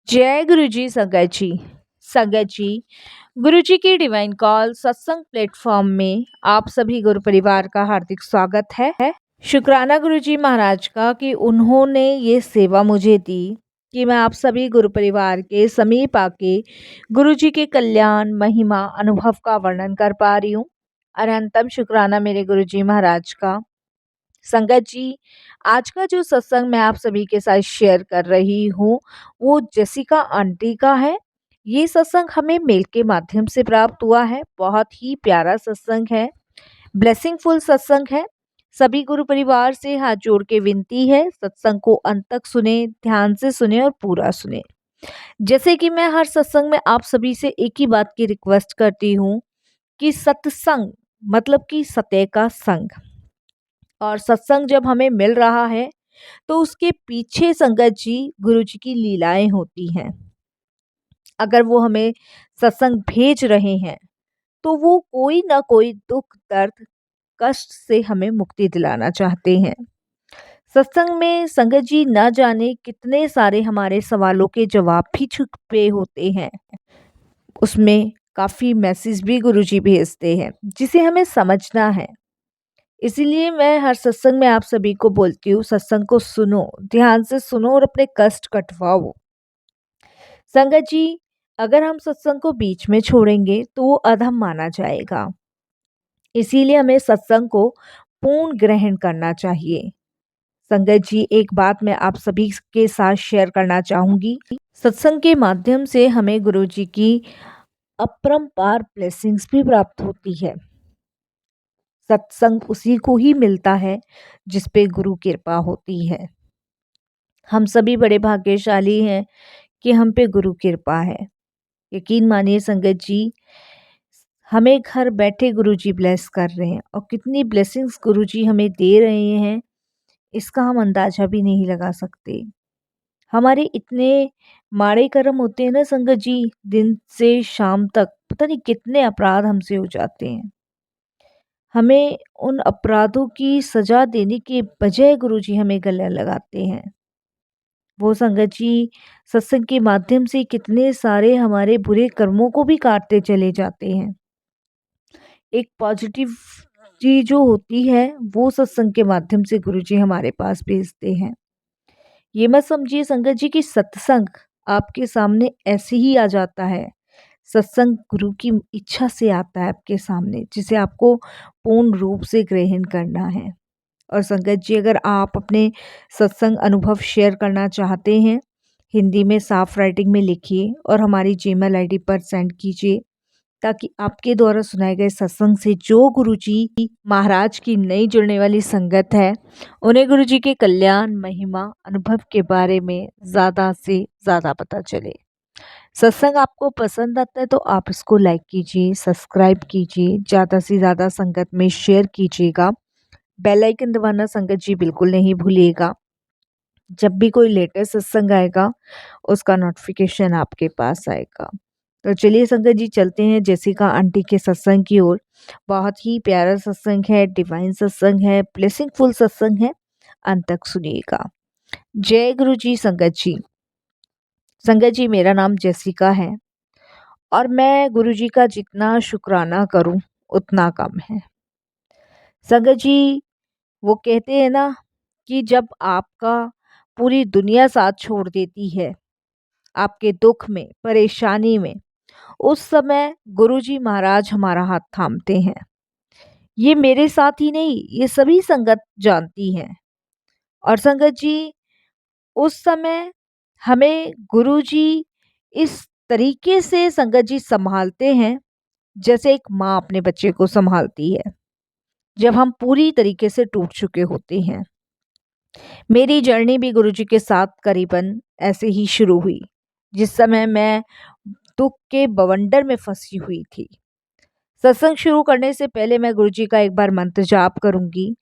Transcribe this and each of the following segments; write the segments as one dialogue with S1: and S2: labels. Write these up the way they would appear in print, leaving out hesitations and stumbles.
S1: जय गुरु जी संगत जी। संगत जी, गुरु जी की डिवाइन कॉल सत्संग प्लेटफॉर्म में आप सभी गुरु परिवार का हार्दिक स्वागत है। शुक्राना गुरु जी महाराज का कि उन्होंने ये सेवा मुझे दी कि मैं आप सभी गुरु परिवार के समीप आके गुरु जी के कल्याण महिमा अनुभव का वर्णन कर पा रही हूँ। अनंतम शुक्राना मेरे गुरु जी महाराज का। संगत जी, आज का जो सत्संग मैं आप सभी के साथ शेयर कर रही हूँ वो जेसिका आंटी का है। ये सत्संग हमें मेल के माध्यम से प्राप्त हुआ है। बहुत ही प्यारा सत्संग है, ब्लेसिंगफुल सत्संग है। सभी गुरु परिवार से हाथ जोड़ के विनती है, सत्संग को अंत तक सुने, ध्यान से सुने और पूरा सुने। जैसे कि मैं हर सत्संग में आप सभी से एक ही बात की रिक्वेस्ट करती हूँ कि सत्संग मतलब कि सत्य का संग, और सत्संग जब हमें मिल रहा है तो उसके पीछे संगत जी गुरु जी की लीलाएं होती हैं। अगर वो हमें सत्संग भेज रहे हैं तो वो कोई ना कोई दुख दर्द कष्ट से हमें मुक्ति दिलाना चाहते हैं। सत्संग में संगत जी न जाने कितने सारे हमारे सवालों के जवाब भी छुपे होते हैं। उसमें काफ़ी मैसेज भी गुरु जी भेजते हैं जिसे हमें समझना है। इसीलिए मैं हर सत्संग में आप सभी को बोलती हूँ, सत्संग को सुनो, ध्यान से सुनो और अपने कष्ट कटवाओ। संगत जी, अगर हम सत्संग को बीच में छोड़ेंगे तो वो अधम माना जाएगा। इसीलिए हमें सत्संग को पूर्ण ग्रहण करना चाहिए। संगत जी, एक बात मैं आप सभी के साथ शेयर करना चाहूंगी। सत्संग के माध्यम से हमें गुरु जी की अपरंपार ब्लेसिंग्स भी प्राप्त होती है। सत्संग उसी को ही मिलता है जिस पे गुरु कृपा होती है। हम सभी बड़े भाग्यशाली हैं कि हम पे गुरु कृपा है। यकीन मानिए संगत जी, हमें घर बैठे गुरु जी ब्लेस कर रहे हैं और कितनी ब्लेसिंग्स गुरु जी हमें दे रहे हैं इसका हम अंदाजा भी नहीं लगा सकते। हमारे इतने माड़े कर्म होते हैं ना संगत जी, दिन से शाम तक पता नहीं कितने अपराध हमसे हो जाते हैं। हमें उन अपराधों की सजा देने के बजाय गुरुजी हमें गले लगाते हैं। वो संगत जी सत्संग के माध्यम से कितने सारे हमारे बुरे कर्मों को भी काटते चले जाते हैं। एक पॉजिटिव चीज जो होती है वो सत्संग के माध्यम से गुरुजी हमारे पास भेजते हैं। ये मत समझिए संगत जी कि सत्संग आपके सामने ऐसे ही आ जाता है। सत्संग गुरु की इच्छा से आता है आपके सामने, जिसे आपको पूर्ण रूप से ग्रहण करना है। और संगत जी, अगर आप अपने सत्संग अनुभव शेयर करना चाहते हैं, हिंदी में साफ राइटिंग में लिखिए और हमारी जीमेल आईडी पर सेंड कीजिए, ताकि आपके द्वारा सुनाए गए सत्संग से जो गुरु जी महाराज की नई जुड़ने वाली संगत है उन्हें गुरु जी के कल्याण महिमा अनुभव के बारे में ज़्यादा से ज़्यादा पता चले। सत्संग आपको पसंद आता है तो आप इसको लाइक कीजिए, सब्सक्राइब कीजिए, ज़्यादा से ज़्यादा संगत में शेयर कीजिएगा। बेल आइकन दबाना संगत जी बिल्कुल नहीं भूलिएगा। जब भी कोई लेटेस्ट सत्संग आएगा उसका नोटिफिकेशन आपके पास आएगा। तो चलिए संगत जी, चलते हैं जेसिका आंटी के सत्संग की ओर। बहुत ही प्यारा सत्संग है, डिवाइन सत्संग है, ब्लेसिंगफुल सत्संग है। अंत तक सुनिएगा। जय गुरु जी संगत जी। संगत जी, मेरा नाम जेसिका है और मैं गुरु जी का जितना शुक्राना करूं उतना कम है। संगत जी, वो कहते हैं ना कि जब आपका पूरी दुनिया साथ छोड़ देती है आपके दुख में, परेशानी में, उस समय गुरुजी महाराज हमारा हाथ थामते हैं। ये मेरे साथ ही नहीं, ये सभी संगत जानती हैं। और संगत जी, उस समय हमें गुरुजी इस तरीके से संगत जी संभालते हैं जैसे एक माँ अपने बच्चे को संभालती है, जब हम पूरी तरीके से टूट चुके होते हैं। मेरी जर्नी भी गुरुजी के साथ करीबन ऐसे ही शुरू हुई, जिस समय मैं दुख के बवंडर में फंसी हुई थी। सत्संग शुरू करने से पहले मैं गुरुजी का एक बार मंत्र जाप करूंगी।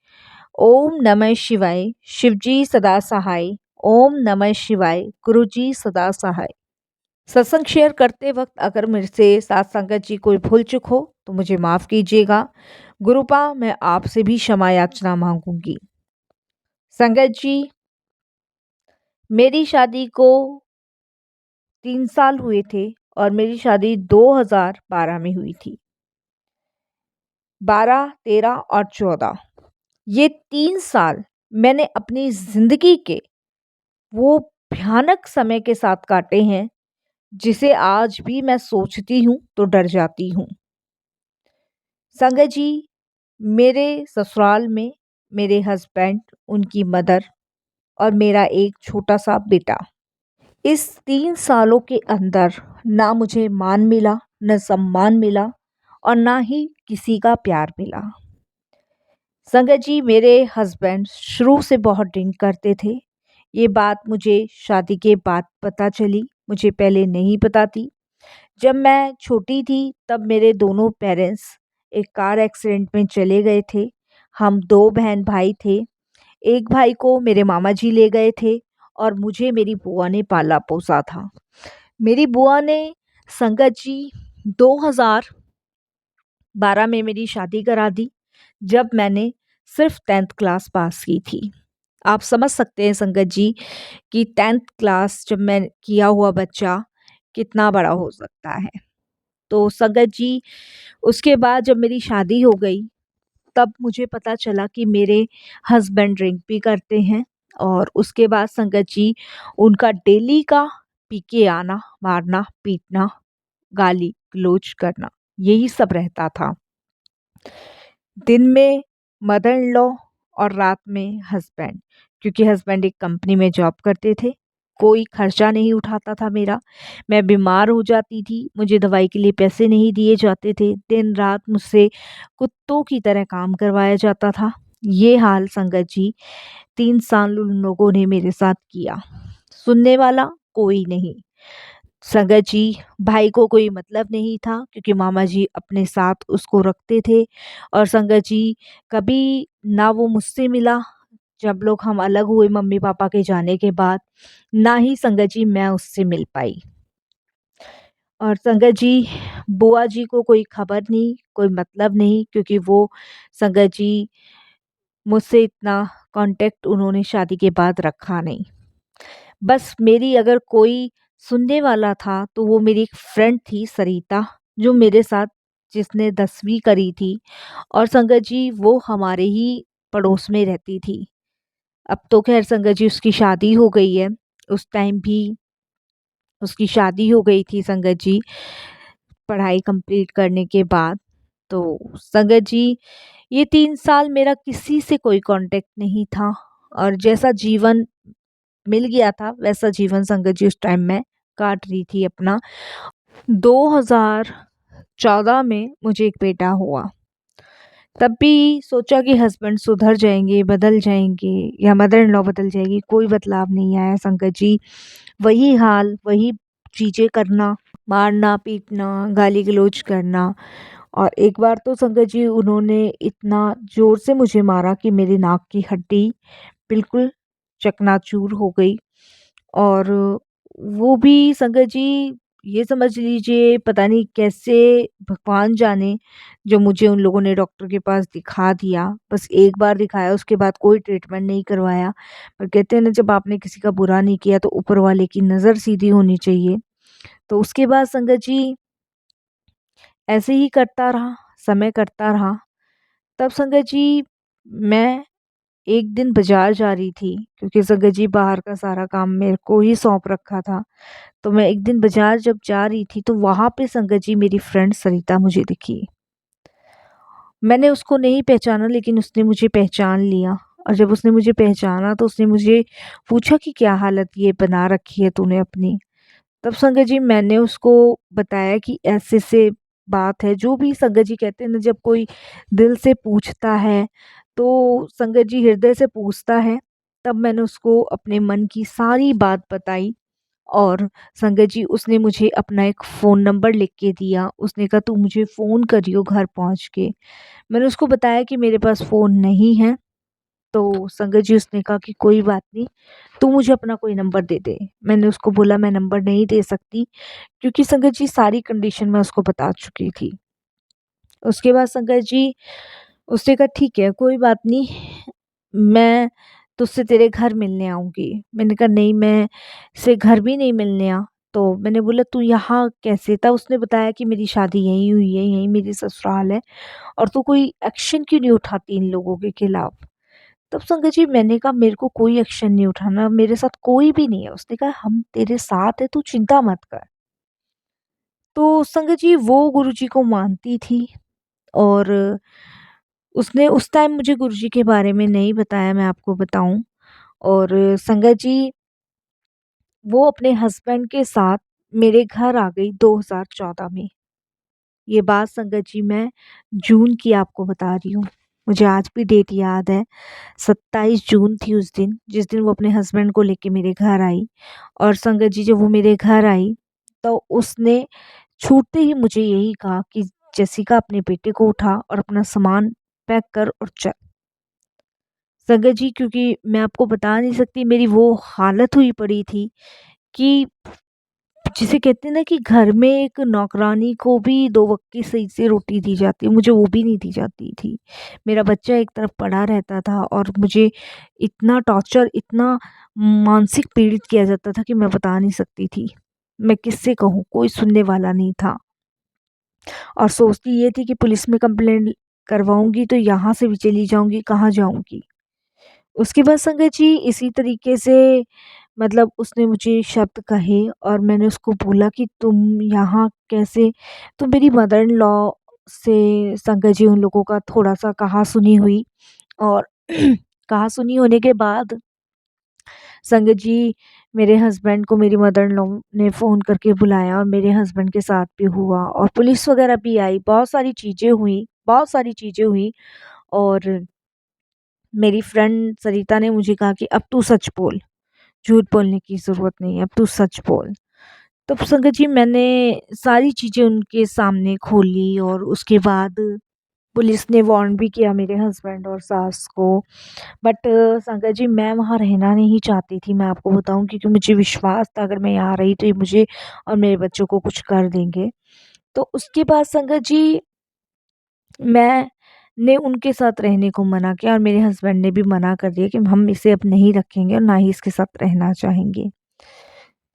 S1: ओम नमः शिवाय, शिवजी सदा सहाय। ओम नमः शिवाय, गुरुजी सदा सहाय। सत्संग शेयर करते वक्त अगर मेरे से साथ संगत जी कोई भूल चूक हो तो मुझे माफ़ कीजिएगा। गुरुपा, मैं आपसे भी क्षमा याचना मांगूंगी। संगत जी, मेरी शादी को 3 साल हुए थे और मेरी शादी 2012 में हुई थी। 12, 13 और 14 ये 3 साल मैंने अपनी ज़िंदगी के वो भयानक समय के साथ काटे हैं, जिसे आज भी मैं सोचती हूँ तो डर जाती हूँ। संगत जी, मेरे ससुराल में मेरे हस्बैंड, उनकी मदर और मेरा एक छोटा-सा बेटा। इस 3 सालों के अंदर ना मुझे मान मिला, ना सम्मान मिला और ना ही किसी का प्यार मिला। संगत जी, मेरे हस्बैंड शुरू से बहुत ड्रिंक करते थे। ये बात मुझे शादी के बाद पता चली, मुझे पहले नहीं पता थी। जब मैं छोटी थी तब मेरे दोनों पेरेंट्स एक कार एक्सीडेंट में चले गए थे। हम 2 बहन-भाई थे। एक भाई को मेरे मामा जी ले गए थे और मुझे मेरी बुआ ने पाला-पोसा था। मेरी बुआ ने संगत जी 2012 में मेरी शादी करा दी, जब मैंने सिर्फ़ 10th क्लास पास की थी। आप समझ सकते हैं संगत जी कि 10th क्लास जब मैं किया हुआ बच्चा कितना बड़ा हो सकता है। तो संगत जी, उसके बाद जब मेरी शादी हो गई, तब मुझे पता चला कि मेरे हस्बैंड ड्रिंक भी करते हैं और उसके बाद संगत जी, उनका डेली का पी के आना, मारना, पीटना, गाली-गलौज करना, यही सब रहता था। दिन में मदर इन लॉ और रात में हस्बैंड, क्योंकि हस्बैंड एक कंपनी में जॉब करते थे। कोई खर्चा नहीं उठाता था मेरा। मैं बीमार हो जाती थी, मुझे दवाई के लिए पैसे नहीं दिए जाते थे। दिन-रात मुझसे कुत्तों की तरह काम करवाया जाता था। ये हाल संगत जी 3 साल उन लोगों ने मेरे साथ किया। सुनने वाला कोई नहीं। संगत जी, भाई को कोई मतलब नहीं था क्योंकि मामा जी अपने साथ उसको रखते थे और संगत जी कभी ना वो मुझसे मिला, जब लोग हम अलग हुए मम्मी-पापा के जाने के बाद, ना ही संगत जी मैं उससे मिल पाई। और संगत जी, बुआ जी को कोई खबर नहीं, कोई मतलब नहीं क्योंकि वो संगत जी मुझसे इतना कॉन्टैक्ट उन्होंने शादी के बाद रखा नहीं। बस मेरी अगर कोई सुनने वाला था तो वो मेरी एक फ्रेंड थी सरिता, जो मेरे साथ जिसने 10वीं करी थी और संगत जी वो हमारे ही पड़ोस में रहती थी। अब तो ख़ैर संगत जी उसकी शादी हो गई है। उस टाइम भी उसकी शादी हो गई थी संगत जी, पढ़ाई कंप्लीट करने के बाद। तो संगत जी, ये 3 साल मेरा किसी से कोई कॉन्टैक्ट नहीं था और जैसा जीवन मिल गया था वैसा जीवन संगत जी उस टाइम मैं काट रही थी अपना। 2014 में मुझे एक बेटा हुआ। तब भी सोचा कि हस्बैंड सुधर जाएँगे, बदल जाएँगे या मदर इन लॉ बदल जाएगी, कोई बदलाव नहीं आया संगत जी। वही हाल, वही चीज़ें करना, मारना, पीटना, गाली-गलौज करना और एक बार तो संगत जी उन्होंने इतना ज़ोर से मुझे मारा कि मेरी नाक की हड्डी बिल्कुल चकनाचूर हो गई और वो भी संगत जी ये समझ लीजिए पता नहीं कैसे भगवान जाने जो मुझे उन लोगों ने डॉक्टर के पास दिखा दिया। बस एक बार दिखाया उसके बाद कोई ट्रीटमेंट नहीं करवाया। पर कहते हैं ना जब आपने किसी का बुरा नहीं किया तो ऊपर वाले की नज़र सीधी होनी चाहिए। तो उसके बाद संगत जी ऐसे ही करता रहा, समय करता रहा। तब संगत जी मैं एक दिन बाज़ार जा रही थी क्योंकि संगत जी बाहर का सारा काम मेरे को ही सौंप रखा था। तो मैं एक दिन बाज़ार जब जा रही थी तो वहाँ पे संगत जी मेरी फ्रेंड सरिता मुझे दिखी। मैंने उसको नहीं पहचाना लेकिन उसने मुझे पहचान लिया और जब उसने मुझे पहचाना तो उसने मुझे पूछा कि क्या हालत ये बना रखी है तूने अपनी? तब संगत जी मैंने उसको बताया कि ऐसे-ऐसे बात है, जो भी संगत जी कहते हैं ना जब कोई दिल से पूछता है, तो संगत जी हृदय से पूछता है, तब मैंने उसको अपने मन की सारी बात बताई और संगत जी उसने मुझे अपना एक फ़ोन नंबर लिख के दिया। उसने कहा तू मुझे फ़ोन करियो घर पहुँच के। मैंने उसको बताया कि मेरे पास फ़ोन नहीं है, तो संगत जी उसने कहा कि कोई बात नहीं, तू मुझे अपना कोई नंबर दे दे। मैंने उसको बोला मैं नंबर नहीं दे सकती क्योंकि संगत जी सारी कंडीशन मैं उसको बता चुकी थी। उसके बाद संगत जी उसने कहा ठीक है कोई बात नहीं, मैं तुझसे तेरे घर मिलने आऊँगी। मैंने कहा नहीं मैं से घर भी नहीं मिलने आ, तो मैंने बोला तू यहाँ कैसे? तब उसने बताया कि मेरी शादी यहीं हुई है, यहीं मेरी ससुराल है और तू कोई एक्शन क्यों नहीं उठाती इन लोगों के खिलाफ? तब संगत जी मैंने कहा मेरे को कोई एक्शन नहीं उठाना, मेरे साथ कोई भी नहीं है। उसने कहा हम तेरे साथ है, तू चिंता मत कर। तो संगत जी वो गुरुजी को मानती थी और उसने उस टाइम मुझे गुरुजी के बारे में नहीं बताया, मैं आपको बताऊँ। और संगत जी वो अपने हस्बैंड के साथ मेरे घर आ गई 2014 में। ये बात संगत जी मैं जून की आपको बता रही हूँ। मुझे आज भी डेट याद है, 27 जून थी उस दिन, जिस दिन वो अपने हस्बैंड को लेके मेरे घर आई। और संगत जी जब वो मेरे घर आई, तो उसने छूटते ही मुझे यही कहा कि जेसिका अपने बेटे को उठा और अपना सामान पैक कर और चल। संगत जी क्योंकि मैं आपको बता नहीं सकती मेरी वो हालत हुई पड़ी थी कि जिसे कहते हैं ना कि घर में एक नौकरानी को भी 2 वक़्त की सही से रोटी दी जाती है, मुझे वो भी नहीं दी जाती थी। मेरा बच्चा एक तरफ पड़ा रहता था और मुझे इतना टॉर्चर, इतना मानसिक पीड़ित किया जाता था कि मैं बता नहीं सकती थी। मैं किससे कहूँ? कोई सुनने वाला नहीं था और सोचती ये थी कि पुलिस में कंप्लेंट करवाऊँगी तो यहाँ से भी चली जाऊँगी, कहाँ जाऊँगी? उसके बाद संगत जी इसी तरीके से मतलब उसने मुझे शब्द कहे और मैंने उसको बोला कि तुम यहाँ कैसे? तो मेरी मदर इन लॉ से संगत जी उन लोगों का थोड़ा-सा कहा-सुनी हुई और कहा-सुनी होने के बाद संगत जी मेरे हस्बैंड को मेरी मदर इन लॉ ने फ़ोन करके बुलाया और मेरे हस्बैंड के साथ भी हुआ और पुलिस वग़ैरह भी आई, बहुत सारी चीज़ें हुई और मेरी फ्रेंड सरिता ने मुझे कहा कि अब तू सच बोल, झूठ बोलने की ज़रूरत नहीं है, अब तू सच बोल। तब संगत जी मैंने सारी चीज़ें उनके सामने खोली और उसके बाद पुलिस ने वार्न भी किया मेरे हस्बैंड और सास को। बट संगत जी मैं वहाँ रहना नहीं चाहती थी, मैं आपको बताऊँ, क्योंकि मुझे विश्वास था अगर मैं यहाँ रही तो ये मुझे और मेरे बच्चों को कुछ कर देंगे। तो उसके बाद संगत जी मैंने उनके साथ रहने को मना किया और मेरे हस्बैंड ने भी मना कर दिया कि हम इसे अब नहीं रखेंगे और ना ही इसके साथ रहना चाहेंगे।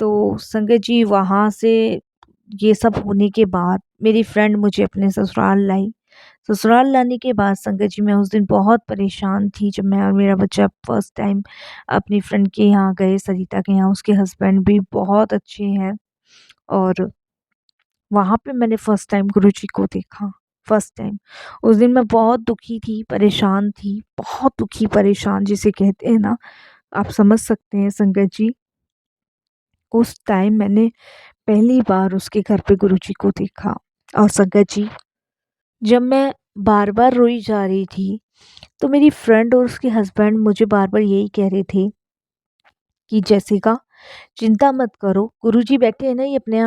S1: तो संगत जी वहाँ से ये सब होने के बाद मेरी फ्रेंड मुझे अपने ससुराल लाई। ससुराल लाने के बाद संगत जी मैं उस दिन बहुत परेशान थी जब मैं और मेरा बच्चा फर्स्ट टाइम अपनी फ्रेंड के यहाँ गए, सरिता के यहाँ। उसके हस्बैंड भी बहुत अच्छे हैं और वहाँ पे मैंने फर्स्ट टाइम गुरुजी को देखा, फर्स्ट टाइम। उस दिन मैं बहुत दुखी थी, परेशान थी, बहुत दुखी परेशान जिसे कहते हैं ना, आप समझ सकते हैं संगत जी। उस टाइम मैंने पहली बार उसके घर पे गुरुजी को देखा और संगत जी जब मैं बार-बार रोई जा रही थी, तो मेरी फ्रेंड और उसके हस्बैंड मुझे बार-बार यही कह रहे थे कि जैसिका चिंता मत करो, गुरुजी बैठे हैं ना, ये अपने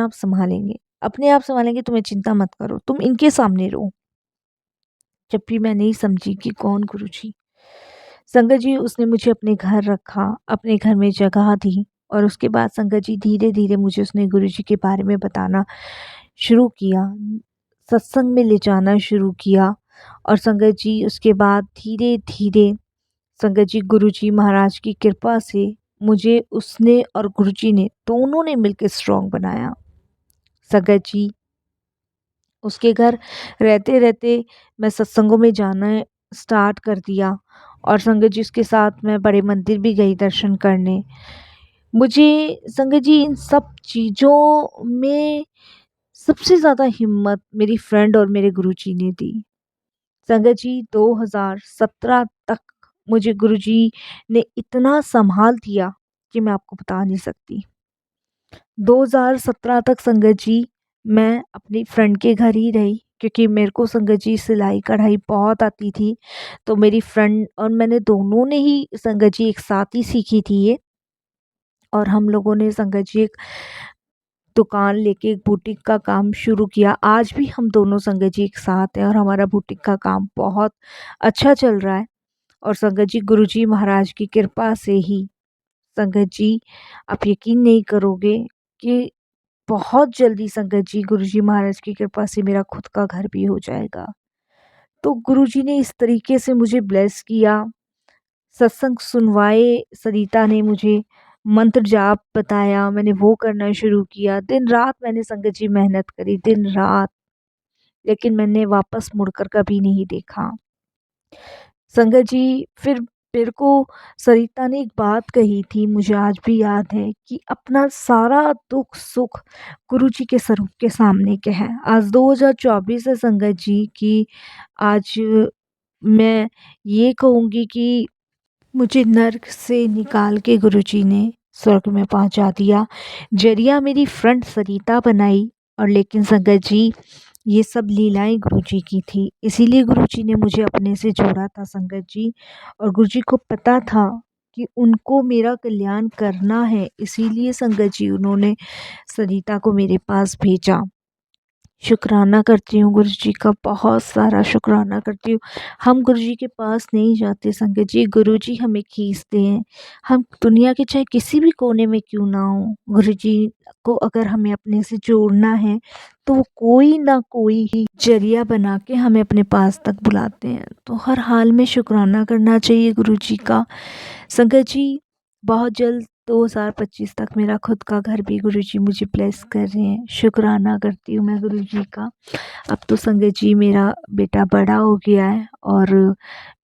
S1: आप सँभालेंगे, तुम्हें चिंता मत करो, तुम इनके सामने रो। जब भी मैं नहीं समझी कि कौन गुरुजी। संगत जी उसने मुझे अपने घर रखा, अपने घर में जगह दी और उसके बाद संगत जी धीरे-धीरे मुझे उसने गुरुजी के बारे में बताना शुरू किया, सत्संग में ले जाना शुरू किया और संगत जी उसके बाद धीरे-धीरे संगत जी गुरुजी महाराज की कृपा से मुझे उसने और गुरुजी ने दोनों ने मिलकर स्ट्रॉन्ग बनाया। संगत जी उसके घर रहते-रहते मैं सत्संगों में जाना स्टार्ट कर दिया और संगत जी उसके साथ मैं बड़े मंदिर भी गई दर्शन करने। मुझे संगत जी इन सब चीज़ों में सबसे ज़्यादा हिम्मत मेरी फ्रेंड और मेरे गुरुजी ने दी। संगत जी 2017 तक मुझे गुरुजी ने इतना सँभाल दिया कि मैं आपको बता नहीं सकती। 2017 तक संगत जी मैं अपनी फ्रेंड के घर ही रही क्योंकि मेरे को संगत जी सिलाई कढ़ाई बहुत आती थी। तो मेरी फ्रेंड और मैंने दोनों ने ही संगत जी एक साथ ही सीखी थी ये और हम लोगों ने संगत जी एक दुकान लेके एक बुटीक का काम शुरू किया। आज भी हम दोनों संगत जी एक साथ हैं और हमारा बुटीक का काम बहुत अच्छा चल रहा है और संगत जी गुरुजी महाराज की कृपा से ही संगत जी आप यकीन नहीं करोगे कि बहुत जल्दी संगत जी गुरुजी महाराज की कृपा से मेरा खुद का घर भी हो जाएगा। तो गुरुजी ने इस तरीके से मुझे ब्लेस किया, सत्संग सुनवाए सरिता ने मुझे, मंत्र जाप बताया, मैंने वो करना शुरू किया। दिन रात मैंने संगत जी मेहनत करी, दिन रात, लेकिन मैंने वापस मुड़कर कभी नहीं देखा। संगत जी, फिर मेरे को सरिता ने एक बात कही थी, मुझे आज भी याद है, कि अपना सारा दुख सुख गुरु जी के स्वरूप के सामने कह। आज 2024 है संगत जी, कि आज मैं ये कहूँगी कि मुझे नर्क से निकाल के गुरुजी ने स्वर्ग में पहुंचा दिया। जरिया मेरी फ्रेंड सरिता बनाई, और लेकिन संगत जी, ये सब लीलाएं गुरुजी की थी, इसीलिए गुरुजी ने मुझे अपने से जोड़ा था संगत जी। और गुरुजी को पता था कि उनको मेरा कल्याण करना है, इसीलिए संगत जी उन्होंने सरिता को मेरे पास भेजा। शुक्राना करती हूँ गुरुजी का, बहुत सारा शुक्राना करती हूँ। हम गुरुजी के पास नहीं जाते संगत जी, गुरुजी हमें खींचते हैं। हम दुनिया के चाहे किसी भी कोने में क्यों ना हो, गुरुजी को अगर हमें अपने से जोड़ना है तो वो कोई ना कोई ही जरिया बना के हमें अपने पास तक बुलाते हैं। तो हर हाल में शुक्राना करना चाहिए गुरुजी का। संगत जी, बहुत जल्द 2025 तक मेरा खुद का घर भी गुरुजी मुझे ब्लेस कर रहे हैं। शुक्राना करती हूँ मैं गुरुजी का। अब तो संगत जी, मेरा बेटा बड़ा हो गया है, और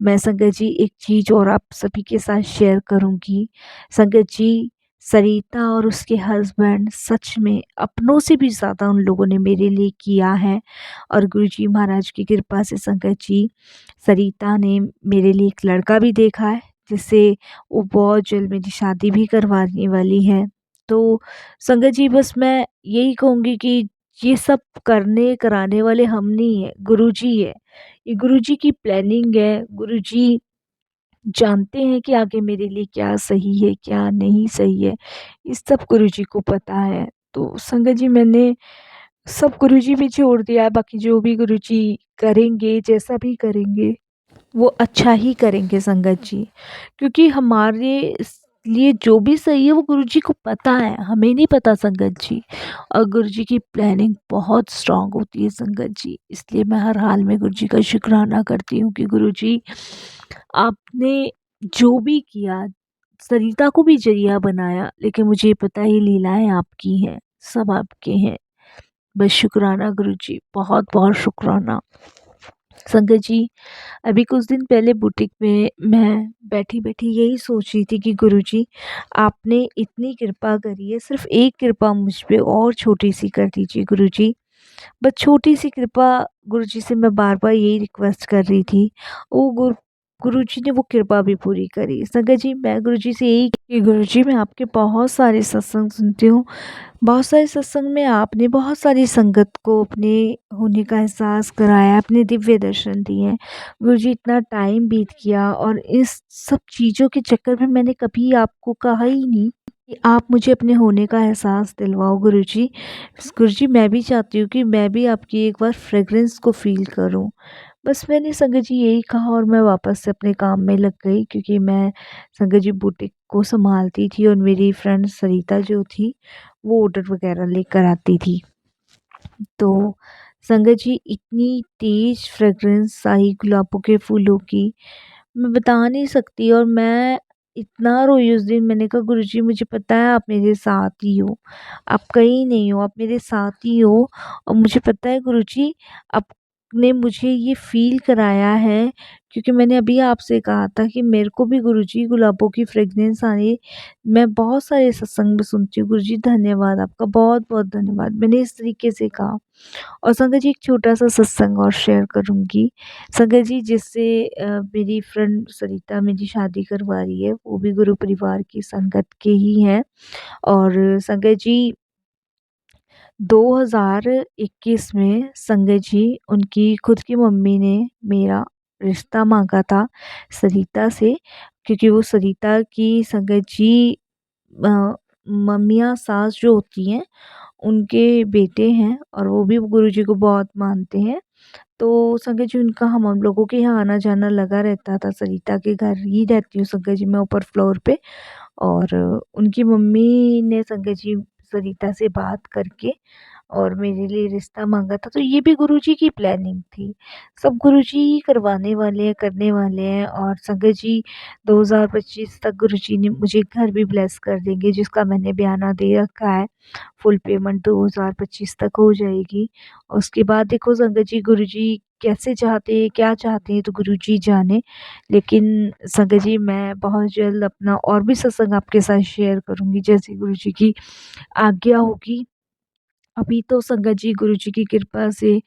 S1: मैं संगत जी एक चीज़ और आप सभी के साथ शेयर करूँगी। संगत जी, सरिता और उसके हस्बैंड सच में अपनों से भी ज़्यादा उन लोगों ने मेरे लिए किया है। और गुरुजी महाराज की कृपा से संगत जी, सरिता ने मेरे लिए एक लड़का भी देखा है, जिससे वो बहुत जल्द मेरी शादी भी करवाने वाली है। तो संगत जी, बस मैं यही कहूँगी कि ये सब करने कराने वाले हम नहीं है, गुरुजी है। ये गुरुजी की प्लानिंग है। गुरुजी जानते हैं कि आगे मेरे लिए क्या सही है, क्या नहीं सही है। इस सब गुरुजी को पता है। तो संगत जी, मैंने सब गुरुजी पे छोड़ दिया है, बाकी जो भी गुरुजी करेंगे, जैसा भी करेंगे, वो अच्छा ही करेंगे संगत जी। क्योंकि हमारे लिए जो भी सही है वो गुरुजी को पता है, हमें नहीं पता संगत जी। और गुरुजी की प्लानिंग बहुत स्ट्रांग होती है संगत जी, इसलिए मैं हर हाल में गुरुजी का शुक्राना करती हूँ कि गुरुजी, आपने जो भी किया, सरिता को भी जरिया बनाया, लेकिन मुझे ये पता है ये लीलाएं आपकी हैं, सब आपके हैं। बस शुक्राना गुरुजी, बहुत बहुत शुक्राना। संगत जी, अभी कुछ दिन पहले बुटीक में मैं बैठी बैठी यही सोच रही थी कि गुरुजी, आपने इतनी कृपा करी है, सिर्फ एक कृपा मुझ पे और छोटी सी कर दीजिए गुरुजी। बस छोटी सी कृपा, गुरुजी से मैं बार बार यही रिक्वेस्ट कर रही थी। वो गुरुजी ने वो कृपा भी पूरी करी। संगत जी, मैं गुरुजी से यही कि गुरुजी, मैं आपके बहुत सारे सत्संग सुनती हूँ, बहुत सारे सत्संग में आपने बहुत सारी संगत को अपने होने का एहसास कराया, अपने दिव्य दर्शन दिए हैं। गुरुजी, इतना टाइम बीत गया और इस सब चीज़ों के चक्कर में मैंने कभी आपको कहा ही नहीं कि आप मुझे अपने होने का एहसास दिलवाओ गुरुजी। गुरुजी, मैं भी चाहती हूँ कि मैं भी आपकी एक बार फ्रेग्रेंस को फ़ील करूँ। बस मैंने संगत जी यही कहा, और मैं वापस से अपने काम में लग गई, क्योंकि मैं संगत जी बुटीक को संभालती थी और मेरी फ्रेंड सरिता जो थी, वो ऑर्डर वगैरह लेकर आती थी। तो संगत जी, इतनी तेज फ्रेग्रेंस आई गुलाबों के फूलों की, मैं बता नहीं सकती। और मैं इतना रोई उस दिन, मैंने कहा गुरुजी, मुझे पता है आप मेरे साथ ही हो, आप कहीं नहीं हो, आप मेरे साथ ही हो। और मुझे पता है गुरुजी, आपने मुझे ये फ़ील कराया है, क्योंकि मैंने अभी आपसे कहा था कि मेरे को भी गुरुजी गुलाबों की फ्रेग्रेंस आ रही। मैं बहुत सारे सत्संग में सुनती हूँ गुरुजी, धन्यवाद आपका, बहुत बहुत धन्यवाद, मैंने इस तरीके से कहा। और संगत जी, एक छोटा-सा सत्संग और शेयर करूँगी। संगत जी, जिससे मेरी फ्रेंड सरिता मेरी शादी करवा रही है, वो भी गुरु परिवार की संगत के ही हैं। और संगत जी, 2021 में संगत जी, उनकी खुद की मम्मी ने मेरा रिश्ता माँगा था सरिता से, क्योंकि वो सरिता की संगत जी मम्मियाँ सास जो होती हैं, उनके बेटे हैं, और वो भी गुरुजी को बहुत मानते हैं। तो संगत जी, उनका हम लोगों के यहाँ आना-जाना लगा रहता था। सरिता के घर ही रहती हूँ संगत जी मैं, ऊपर फ्लोर पे। और उनकी मम्मी ने संगत जी सरिता से बात करके और मेरे लिए रिश्ता मांगा था, तो ये भी गुरुजी की प्लानिंग थी। सब गुरुजी ही करवाने वाले हैं, करने वाले हैं। और संगत जी 2025 तक गुरुजी ने मुझे घर भी ब्लेस कर देंगे, जिसका मैंने बयाना दे रखा है। फुल पेमेंट 2025 तक हो जाएगी। और उसके बाद देखो संगत जी, गुरुजी कैसे चाहते हैं, क्या चाहते हैं, तो गुरुजी जाने। लेकिन संगत जी मैं बहुत जल्द अपना और भी सत्संग आपके साथ शेयर करूँगी, जैसे गुरुजी की आज्ञा होगी। अभी तो संगत जी गुरुजी की कृपा से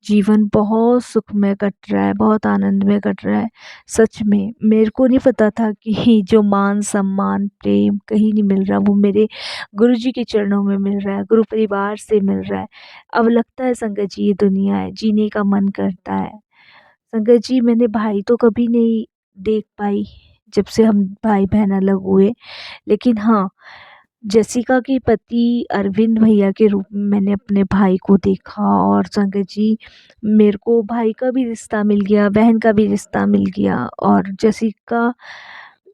S1: जीवन बहुत सुखमय कट रहा है, बहुत आनंदमय कट रहा है। सच में मेरे को नहीं पता था कि जो मान सम्मान प्रेम कहीं नहीं मिल रहा, वो मेरे गुरुजी के चरणों में मिल रहा है, गुरु परिवार से मिल रहा है। अब लगता है संगत जी ये दुनिया है, जीने का मन करता है। संगत जी मैंने भाई तो कभी नहीं देख पाई जब से हम भाई बहन अलग हुए। लेकिन हाँ, जेसिका के पति अरविंद भैया के रूप में मैंने अपने भाई को देखा। और संगत जी मेरे को भाई का भी रिश्ता मिल गया, बहन का भी रिश्ता मिल गया। और जेसिका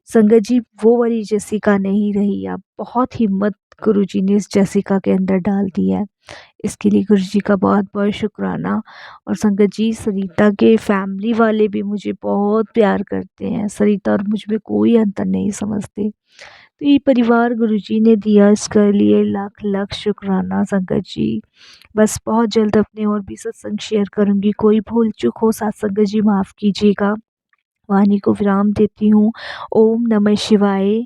S1: संगत जी वो वाली जेसिका नहीं रही। अब बहुत हिम्मत गुरुजी ने इस जेसिका के अंदर डाल दी है। इसके लिए गुरुजी का बहुत बहुत शुक्राना। और संगत जी सरिता के फैमिली वाले भी मुझे बहुत प्यार करते हैं। सरिता और मुझ में कोई अंतर नहीं समझते। तो ये परिवार गुरुजी ने दिया, इसके लिए लाख लाख शुक्राना संगत जी। बस बहुत जल्द अपने और भी सत्संग शेयर करूँगी। कोई भूल चूक हो साथ संगत जी माफ़ कीजिएगा। वाणी को विराम देती हूँ। ओम नमः शिवाय।